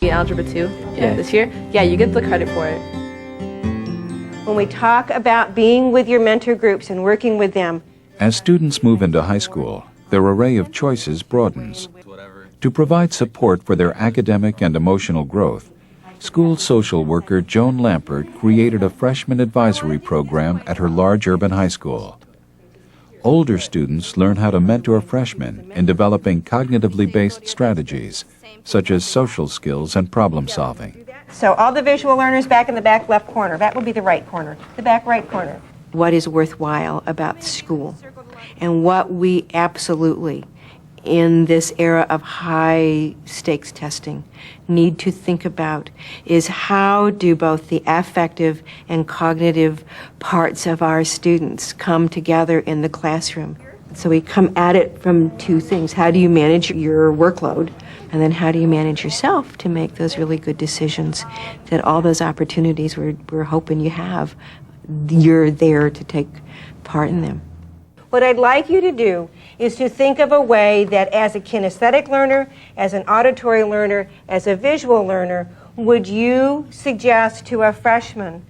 Algebra 2 this year, yeah, you get the credit for it. When we talk about being with your mentor groups and working with them. As students move into high school, their array of choices broadens. To provide support for their academic and emotional growth, school social worker Joan Lampert created a freshman advisory program at her large urban high school. Older students learn how to mentor freshmen in developing cognitively based strategies, such as social skills and problem solving. So all the visual learners back in the back left corner, that would be the right corner, the back right corner. What is worthwhile about school, and what we absolutely, in this era of high stakes testing, need to think about is how do both the affective and cognitive parts of our students come together in the classroom. So we come at it from two things. How do you manage your workload? And then how do you manage yourself to make those really good decisions that all those opportunities we're hoping you have, you're there to take part in them. What I'd like you to do is to think of a way that as a kinesthetic learner, as an auditory learner, as a visual learner, would you suggest to a freshman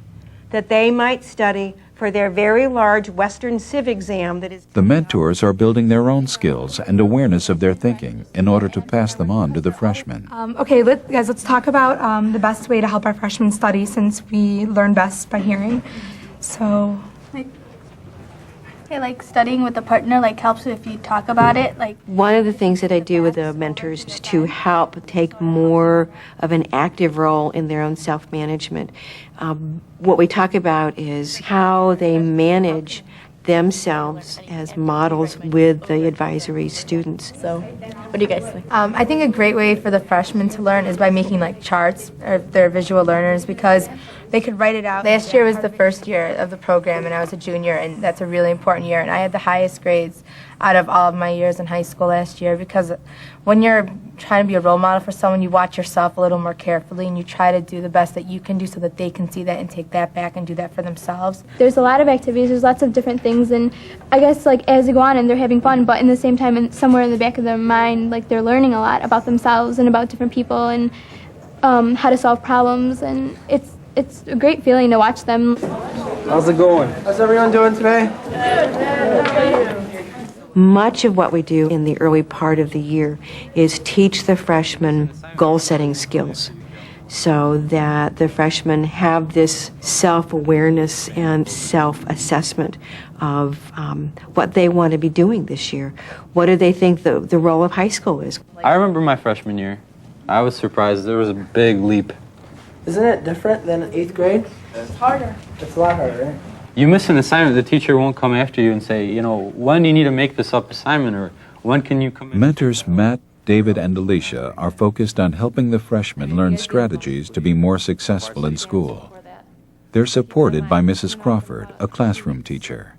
that they might study for their very large Western Civ exam that is... The mentors are building their own skills and awareness of their thinking in order to pass them on to the freshmen. Okay, guys, let's talk about the best way to help our freshmen study, since we learn best by hearing. So... like studying with a partner helps if you talk about it. One of the things that I do with the mentors is to help take more of an active role in their own self-management. What we talk about is how they manage themselves as models with the advisory students. So, what do you guys think? I think a great way for the freshmen to learn is by making charts if they're visual learners, because they could write it out. Last year was the first year of the program, and I was a junior, and that's a really important year. And I had the highest grades out of all of my years in high school last year, because when you're trying to be a role model for someone, you watch yourself a little more carefully, and you try to do the best that you can do so that they can see that and take that back and do that for themselves. There's a lot of activities, there's lots of different things, and I guess as they go on and they're having fun, but in the same time, somewhere in the back of their mind, they're learning a lot about themselves and about different people and how to solve problems, and it's a great feeling to watch them. How's it going? How's everyone doing today? Much of what we do in the early part of the year is teach the freshmen goal-setting skills so that the freshmen have this self-awareness and self-assessment of what they want to be doing this year. What do they think the role of high school is? I remember my freshman year. I was surprised. There was a big leap. Isn't it different than 8th grade? It's harder. It's a lot harder, right? You miss an assignment, the teacher won't come after you and say, when do you need to make this up assignment, or when can you come in? Mentors Matt, David, and Alicia are focused on helping the freshmen learn strategies to be more successful in school. They're supported by Mrs. Crawford, a classroom teacher.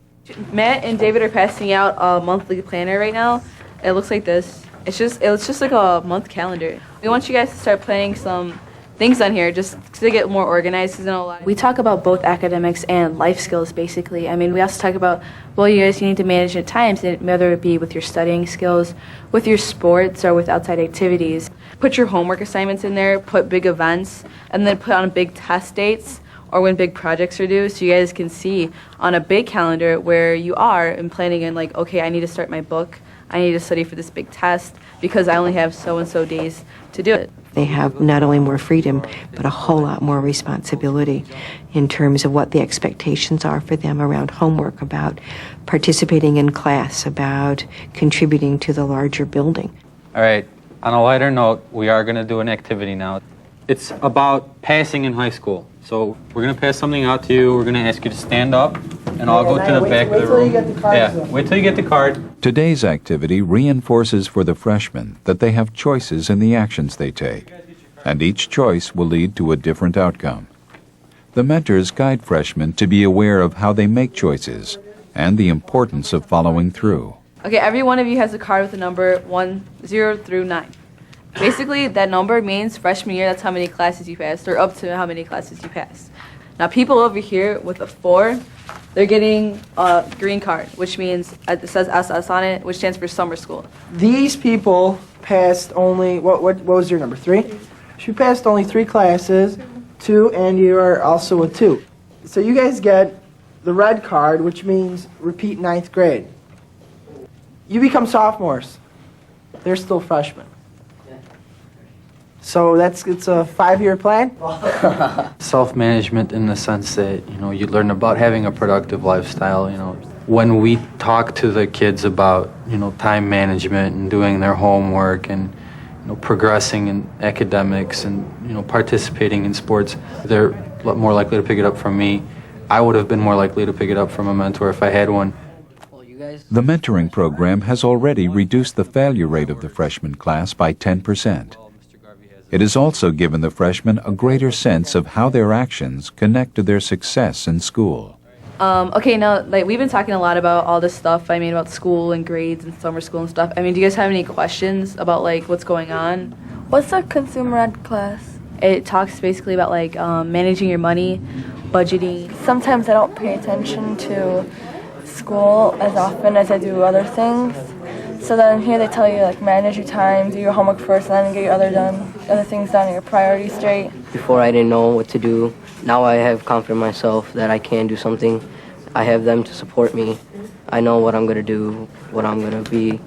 Matt and David are passing out a monthly planner right now. It looks like this. It's just like a month calendar. We want you guys to start planning some things on here just to get more organized. We talk about both academics and life skills, basically. I mean, we also talk about, you guys need to manage your times, whether it be with your studying skills, with your sports, or with outside activities. Put your homework assignments in there, put big events, and then put on big test dates or when big projects are due, so you guys can see on a big calendar where you are and planning in okay, I need to start my book, I need to study for this big test because I only have so-and-so days to do it. They have not only more freedom, but a whole lot more responsibility in terms of what the expectations are for them around homework, about participating in class, about contributing to the larger building. All right, on a lighter note, we are going to do an activity now. It's about passing in high school. So we're going to pass something out to you. We're going to ask you to stand up, and I'll go to the back of the room. Wait till you get the card. Yeah, wait till you get the card. Today's activity reinforces for the freshmen that they have choices in the actions they take, and each choice will lead to a different outcome. The mentors guide freshmen to be aware of how they make choices and the importance of following through. Okay, every one of you has a card with a number 0 through 9. Basically, that number means freshman year, that's how many classes you passed, or up to how many classes you passed. Now, people over here with a 4, they're getting a green card, which means it says SS on it, which stands for summer school. These people passed only, what was your number, 3? She passed only 3 classes, 2, and you are also a 2. So you guys get the red card, which means repeat 9th grade. You become sophomores. They're still freshmen. So it's a 5-year plan? Self-management in the sense that, you learn about having a productive lifestyle, When we talk to the kids about, time management and doing their homework and, progressing in academics and, participating in sports, they're more likely to pick it up from me. I would have been more likely to pick it up from a mentor if I had one. The mentoring program has already reduced the failure rate of the freshman class by 10%. It has also given the freshmen a greater sense of how their actions connect to their success in school. Okay, now, we've been talking a lot about all this stuff, about school and grades and summer school and stuff. Do you guys have any questions about, what's going on? What's a consumer ed class? It talks basically about, managing your money, budgeting. Sometimes I don't pay attention to school as often as I do other things. So then here they tell you, manage your time, do your homework first, and then get your other things done, and your priorities straight. Before I didn't know what to do. Now I have confidence in myself that I can do something. I have them to support me. I know what I'm going to do, what I'm going to be.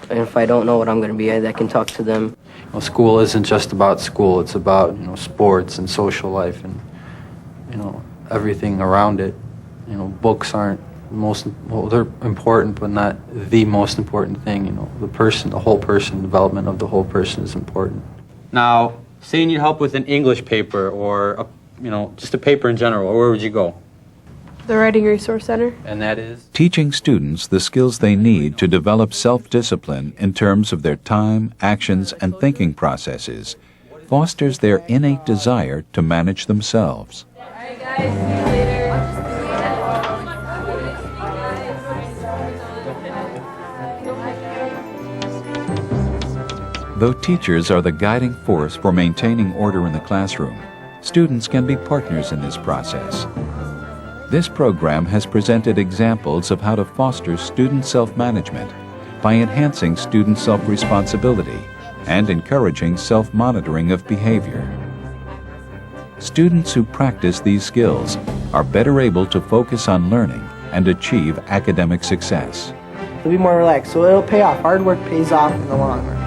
And if I don't know what I'm going to be, I can talk to them. School isn't just about school. It's about, sports and social life and, everything around it. Books aren't they're important, but not the most important thing. The whole person, development of the whole person is important. Now, say you need help with an English paper or, just a paper in general, where would you go? The Writing Resource Center. And that is? Teaching students the skills they need to develop self-discipline in terms of their time, actions, and thinking processes fosters their innate desire to manage themselves. All right, guys, see you later. Though teachers are the guiding force for maintaining order in the classroom, students can be partners in this process. This program has presented examples of how to foster student self-management by enhancing student self-responsibility and encouraging self-monitoring of behavior. Students who practice these skills are better able to focus on learning and achieve academic success. They'll be more relaxed, so it'll pay off. Hard work pays off in the long run.